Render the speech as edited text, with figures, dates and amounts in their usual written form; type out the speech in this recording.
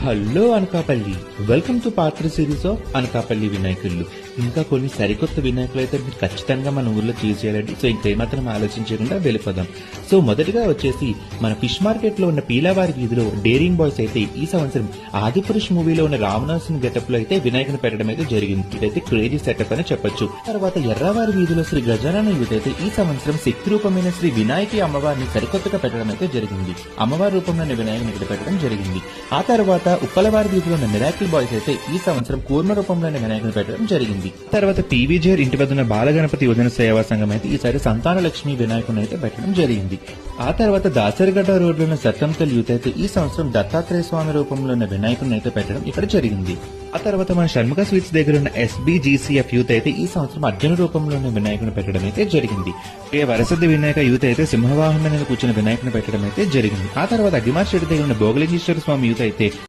Hello Anakapalli, welcome to part 3 series of Anakapalli వినాయకుళ్ళు. ఇంకా కొన్ని సరికొత్త వినాయకులు అయితే మీరు ఖచ్చితంగా మన ఊర్లో చూస్ చేయాలండి. సో ఇంకా ఏమాత్రం ఆలోచించకుండా వెళ్ళిపోదాం. సో మొదటిగా వచ్చేసి మన ఫిష్ మార్కెట్ లో ఉన్న పీలావారి వీధిలో డేరింగ్ బాయ్స్ అయితే ఈ సంవత్సరం ఆదిపురుష్ మూవీలో ఉన్న రావణాసుని గెటప్ లో అయితే వినాయకుని పెట్టడం అయితే జరిగింది. ఇదైతే క్రేజీ సెటప్ అని చెప్పొచ్చు. తర్వాత ఎర్రవారి వీధిలో శ్రీ గజానన యూత్ అయితే ఈ సంవత్సరం శక్తి రూపమైన శ్రీ వినాయకి అమ్మవారిని సరికొత్తగా పెట్టడం అయితే జరిగింది. అమ్మవారి రూపంలోని వినాయకుని ఇక్కడ పెట్టడం జరిగింది. ఆ తర్వాత ఉప్పలవారి వీధిలో ఉన్న మిరాకిల్ బాయ్స్ అయితే ఈ సంవత్సరం కూర్మ రూపంలోని వినాయకుని పెట్టడం జరిగింది. తర్వాత పీవీజేఆర్ ఇంటి వద్ద ఉన్న బాలగణపతి యువజన సేవా సంఘం అయితే ఈసారి సంతాన లక్ష్మి వినాయకుని అయితే పెట్టడం జరిగింది. ఆ తర్వాత దాసరిగడ్డ రోడ్లో ఉన్న సత్తంతల్ యూత్ అయితే ఈ సంవత్సరం దత్తాత్రేయ స్వామి రూపంలో ఉన్న వినాయకుని అయితే పెట్టడం ఇక్కడ జరిగింది. ఆ తర్వాత మన షణ్ముఖ స్వీట్స్ దగ్గర ఉన్న SBGCF యూత్ అయితే ఈ సంవత్సరం అర్జున రూపంలో ఉన్న వినాయకుని పెట్టడం అయితే జరిగింది. వరసిద్ధి వినాయక యూత్ అయితే సింహవాహనం మీద కూర్చున్న వినాయకుని పెట్టడం అయితే జరిగింది. ఆ తర్వాత అగ్గిమార్ షెడ్ దగ్గర ఉన్న భోగలింగేశ్వర స్వామి యూత్ అయితే